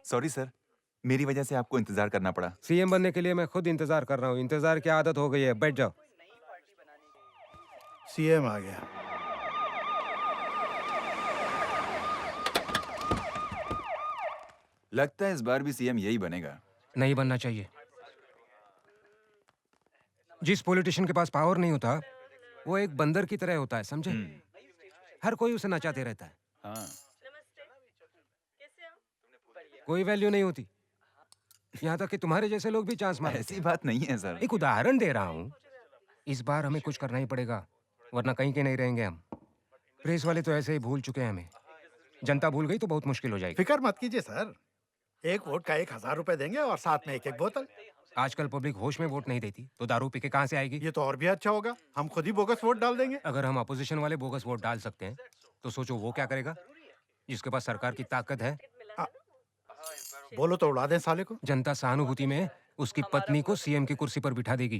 Sorry sir, मेरी वजह से आपको इंतजार करना पड़ा। सीएम बनने के लिए मैं खुद इंतजार कर रहा हूँ। इंतजार की आदत हो गई है। बैठ जाओ। सीएम आ गया। लगता है इस बार भी सीएम यही बनेगा। नहीं बनना चाहिए। जिस पॉलिटिशियन के पास पावर नहीं होता वो एक बंदर की तरह होता है, समझे? हर कोई उसे नचाते रहता है। हाँ। कोई वैल्यू नहीं होती। यहाँ तक कि तुम्हारे जैसे लोग भी चांस मारते ऐसी हैं। बात नहीं है सर। एक उदाहरण दे रहा हूँ। इस बार हमें कुछ करना ही पड़ेगा, वरना कहीं के नहीं रहेंगे हम। प्रेस वाले तो ऐसे ही भूल चुके हैं हमें। जनता भूल गई तो बहुत मुश्किल हो जाएगी। फिक्र मत कीजिए सर, एक वोट का 1,000 रुपए देंगे और साथ में एक बोतल। आजकल पब्लिक होश में वोट नहीं देती तो दारू पी के कहाँ से आएगी? ये तो और भी अच्छा होगा, हम खुद ही बोगस वोट डाल देंगे। अगर हम अपोजिशन वाले बोगस वोट डाल सकते हैं तो सोचो वो क्या करेगा, जिसके पास सरकार की ताकत है। बोलो तो उड़ा दें साले को। जनता सहानुभूति में उसकी पत्नी को सीएम की कुर्सी पर बिठा देगी।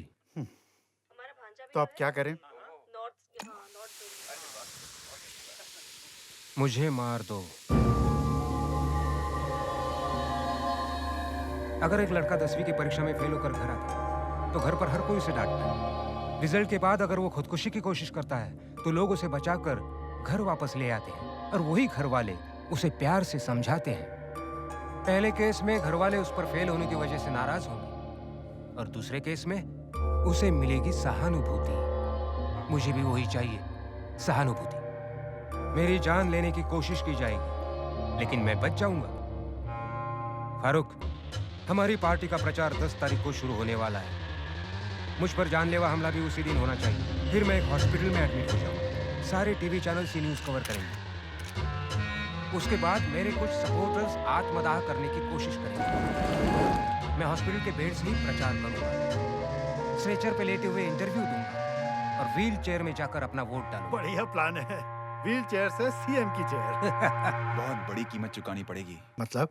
तो अब क्या करें? मुझे मार दो। अगर एक लड़का 10वीं की परीक्षा में फेल होकर घर आता है तो घर पर हर कोई उसे डांटता है। रिजल्ट के बाद अगर वो खुदकुशी की कोशिश करता है तो लोग उसे बचाकर घर वापस ले आते हैं और वही घर वाले उसे प्यार से समझाते हैं। पहले केस में घर वाले उस पर फेल होने की वजह से नाराज होंगे और दूसरे केस में उसे मिलेगी सहानुभूति। मुझे भी वही चाहिए, सहानुभूति। मेरी जान लेने की कोशिश की जाएगी लेकिन मैं बच जाऊंगा। फारूक, हमारी पार्टी का प्रचार 10 तारीख को शुरू होने वाला है। मुझ पर जानलेवा हमला भी उसी दिन होना चाहिए। फिर मैं एक हॉस्पिटल में एडमिट हो जाऊंगा। सारे टीवी चैनल सी न्यूज कवर करेंगे। उसके बाद मेरे कुछ सपोर्टर्स आत्मदाह करने की कोशिश करेंगे। मैं हॉस्पिटल के बेड से ही प्रचार करूंगा, स्ट्रेचर पे लेटे हुए इंटरव्यू दूंगा और व्हील चेयर में जाकर अपना वोट डालूंगा। बढ़िया प्लान है, व्हील चेयर से सीएम की चेयर। बहुत बड़ी कीमत चुकानी पड़ेगी। मतलब?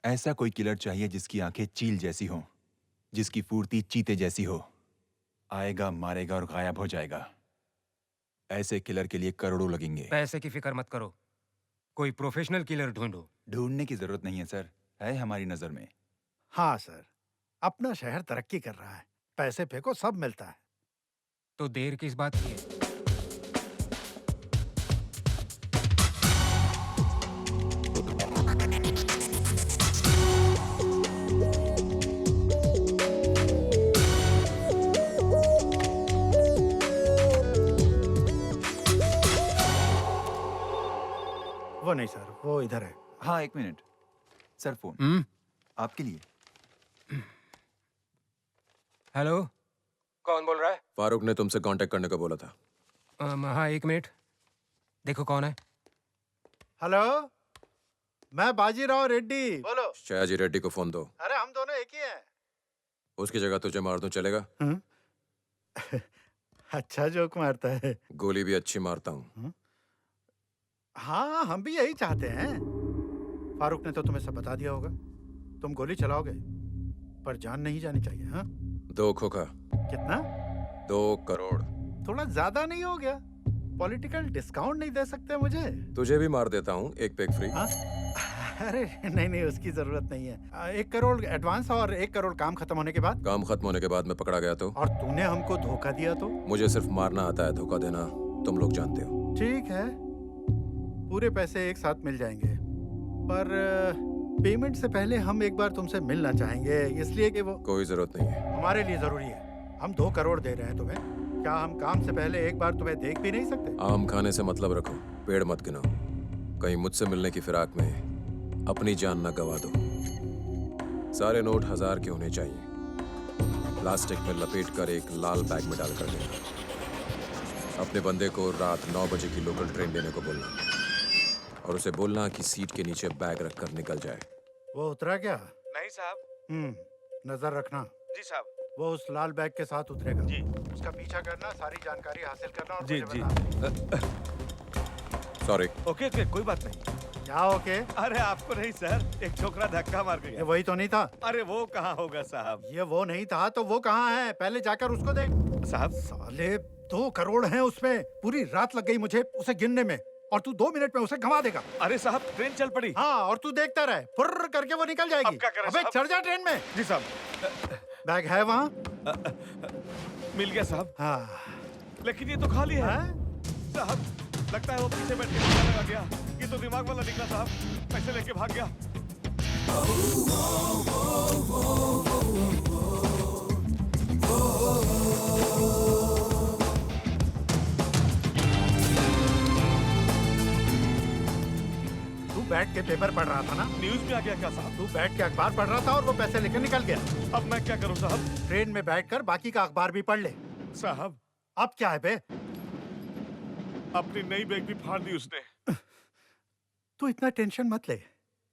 ऐसा कोई किलर चाहिए जिसकी आंखें चील जैसी हो, जिसकी फुर्ती चीते जैसी हो। आएगा, मारेगा और गायब हो जाएगा। ऐसे किलर के लिए करोड़ों लगेंगे। पैसे की फिक्र मत करो, कोई प्रोफेशनल किलर ढूंढो। ढूंढने की जरूरत नहीं है सर, है हमारी नजर में। हाँ सर, अपना शहर तरक्की कर रहा है, पैसे फेंको सब मिलता है। तो देर किस बात की है? वो नहीं सर, वो इधर है। हाँ, एक मिनट सर, फोन आपके लिए। हेलो, कौन बोल रहा है? फारूक ने तुमसे कांटेक्ट करने को बोला था। हाँ, एक मिनट, देखो कौन है। हेलो, मैं बाजीराव रेड्डी। बोलो। शयाजी रेड्डी को फोन दो। अरे हम दोनों एक ही हैं। उसकी जगह तुझे मार दूं चलेगा? अच्छा जोक मारता है। गोली भी अच्छी मारता हूँ। हाँ, हम भी यही चाहते हैं। फारूक ने तो तुम्हें सब बता दिया होगा। तुम गोली चलाओगे पर जान नहीं जानी चाहिए। हाँ, 2 खोखा। कितना? 2 करोड़। थोड़ा ज्यादा नहीं हो गया? पॉलिटिकल डिस्काउंट नहीं दे सकते मुझे? तुझे भी मार देता हूँ, एक पेग फ्री। हाँ? अरे नहीं नहीं, उसकी जरूरत नहीं है। 1 करोड़ एडवांस और 1 करोड़ काम खत्म होने के बाद। काम खत्म होने के बाद मैं पकड़ा गया तो? और तूने हमको धोखा दिया तो? मुझे सिर्फ मारना आता है, धोखा देना तुम लोग जानते हो। ठीक है, पूरे पैसे एक साथ मिल जाएंगे, पर पेमेंट से पहले हम एक बार तुमसे मिलना चाहेंगे, इसलिए कि वो। कोई जरूरत नहीं है। हमारे लिए जरूरी है। हम 2 करोड़ दे रहे हैं तुम्हें, क्या हम काम से पहले एक बार तुम्हें देख भी नहीं सकते? आम खाने से मतलब रखो, पेड़ मत गिनो। कहीं मुझसे मिलने की फिराक में अपनी जान न गवा दो। सारे नोट 1000 के होने चाहिए। प्लास्टिक में लपेट कर एक लाल बैग में डाल कर देना। अपने बंदे को रात 9 बजे की लोकल ट्रेन लेने को बोलना और उसे बोलना कि सीट के नीचे बैग रखकर निकल जाए। वो उतरा क्या? नहीं साहब। नजर रखना। जी साहब। वो उस लाल बैग के साथ उतरेगा। जी। उसका पीछा करना, सारी जानकारी हासिल करना और जी मुझे जी। बताना। सॉरी। ओके ओके, कोई बात नहीं। क्या ओके? अरे आपको नहीं सर, एक छोकरा धक्का मार के ये गया। वही तो नहीं था? अरे वो कहाँ होगा साहब? ये वो नहीं था तो वो कहाँ है? पहले जाकर उसको देख। साहब साले 2 करोड़ हैं उसमें, पूरी रात लग गई मुझे उसे गिनने में। और तू 2 मिनट में उसे घुमा देगा। अरे साहब ट्रेन चल पड़ी। हाँ, और तू देखता रहे, फुर्र करके वो निकल जाएगी। अब क्या करें अबे साहब? चढ़ जा ट्रेन में। जी साहब। बैग है वहाँ? मिल गया साहब। हाँ। लेकिन ये तो खाली है। हैं? साहब लगता है वो पीछे बैठ के निकलने लगा गया। ये तो दिमाग वाला निकला साहब, पैसे लेके भाग गया। तू बैठ के पेपर पढ़ रहा था ना? न्यूज में आ गया क्या साहब? तू बैठ के अखबार पढ़ रहा था और वो पैसे लेकर निकल गया। अब मैं क्या करूं साहब? ट्रेन में बैठकर बाकी का अखबार भी पढ़ ले। साहब अब क्या है बे? अपनी नई बैग भी फाड़ दी उसने। तू इतना टेंशन मत ले,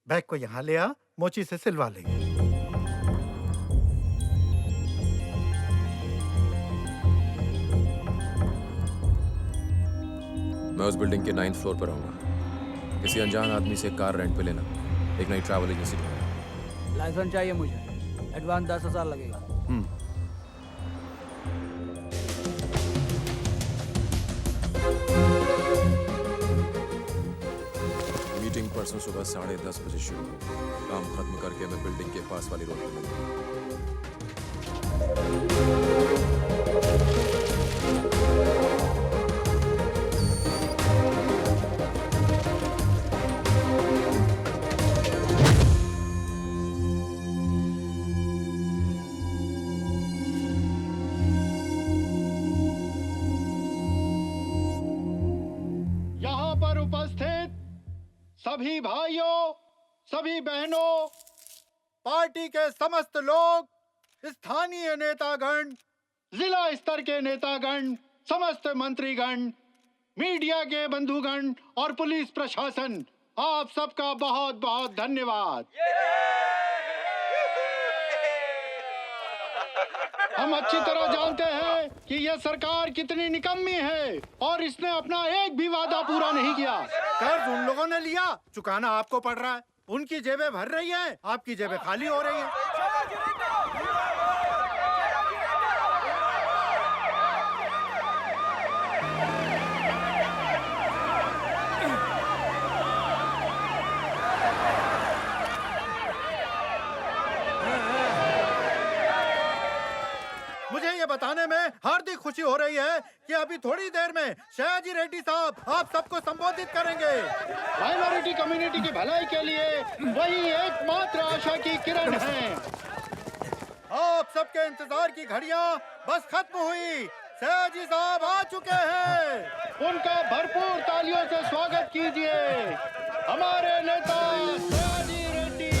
बैग को यहाँ ले आ, मोची से सिलवा लेंगे। मैं उस बिल्डिंग के 9th फ्लोर पर रहूंगा। किसी अनजान आदमी से कार रेंट पे लेना, एक नई ट्रैवल एजेंसी ढूंढना। लाइसेंस चाहिए मुझे, एडवांस 10,000 लगेगा। मीटिंग परसों सुबह 10:30 बजे शुरू होगी। काम खत्म करके मैं बिल्डिंग के पास वाली रोड पर मिलूंगा। यहाँ पर उपस्थित सभी भाइयों, सभी बहनों, पार्टी के समस्त लोग, स्थानीय नेतागण, जिला स्तर के नेतागण, समस्त मंत्रीगण, मीडिया के बंधुगण और पुलिस प्रशासन, आप सबका बहुत बहुत धन्यवाद। हम अच्छी तरह जानते हैं कि यह सरकार कितनी निकम्मी है और इसने अपना एक भी वादा पूरा नहीं किया। कर्ज उन लोगों ने लिया, चुकाना आपको पड़ रहा है। उनकी जेबें भर रही हैं, आपकी जेबें खाली हो रही हैं। मुझे ये बताने में हार्दिक खुशी हो रही है कि अभी थोड़ी देर में सयाजी रेड्डी साहब आप सबको संबोधित करेंगे। माइनॉरिटी कम्युनिटी की भलाई के लिए वही एकमात्र आशा की किरण है। आप सबके इंतजार की घड़ियां बस खत्म हुई। सयाजी साहब आ चुके हैं, उनका भरपूर तालियों से स्वागत कीजिए। हमारे नेता सयाजी रेड्डी।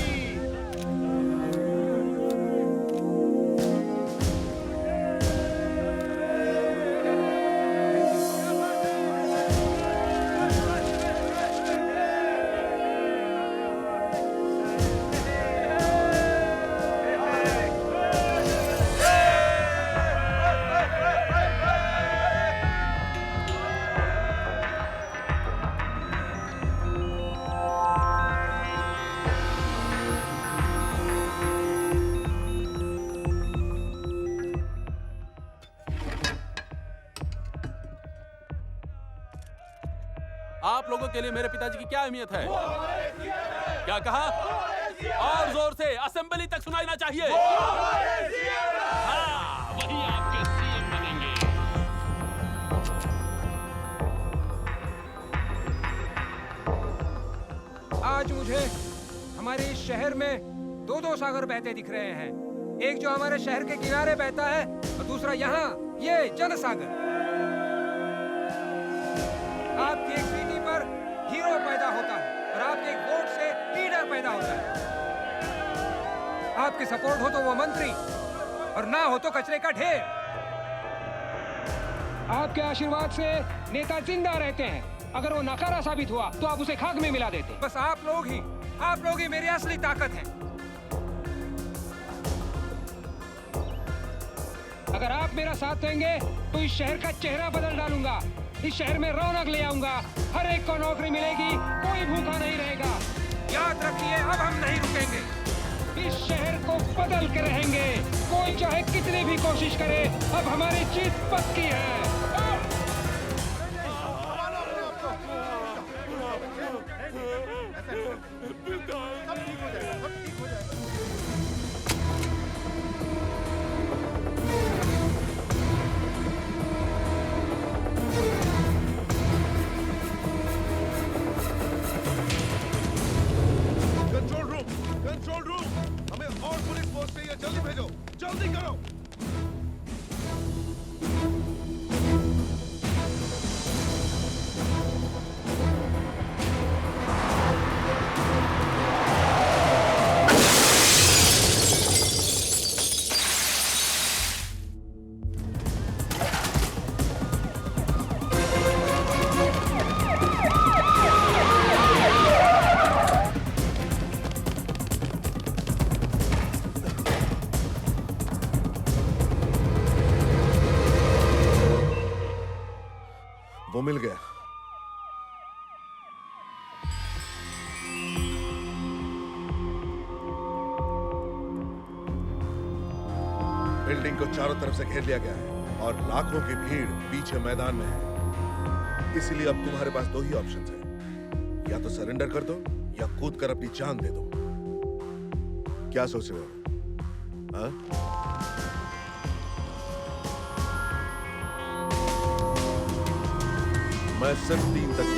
आप लोगों के लिए मेरे पिताजी की क्या अहमियत है? क्या कहा? और जोर से असेंबली तक सुनाना चाहिए। हाँ, वही आपके सीएम बनेंगे। आज मुझे हमारे इस शहर में दो सागर बहते दिख रहे हैं। एक जो हमारे शहर के किनारे बहता है और दूसरा यहाँ ये जनसागर। आपकी एक सीटी पर हीरो पैदा होता है और आपके एक वोट से लीडर पैदा होता है। आपके सपोर्ट हो तो वो मंत्री और ना हो तो कचरे का ढेर। आपके आशीर्वाद से नेता जिंदा रहते हैं। अगर वो नकारा साबित हुआ तो आप उसे खाक में मिला देते। बस आप लोग ही मेरी असली ताकत हैं। अगर आप मेरा साथ देंगे तो इस शहर का चेहरा बदल डालूंगा। इस शहर में रौनक ले आऊंगा। हर एक को नौकरी मिलेगी, कोई भूखा नहीं रहेगा। याद रखिए, अब हम नहीं रुकेंगे। इस शहर को बदल के रहेंगे। कोई चाहे कितनी भी कोशिश करे, अब हमारी जीत पक्की है। जल्दी करो। वो मिल गया। बिल्डिंग को चारों तरफ से घेर लिया गया है और लाखों की भीड़ पीछे मैदान में है। इसलिए अब तुम्हारे पास दो ही ऑप्शंस हैं, या तो सरेंडर कर दो या कूद कर अपनी जान दे दो। क्या सोच रहे हो? हाँ? मैं सिर्फ 3 तक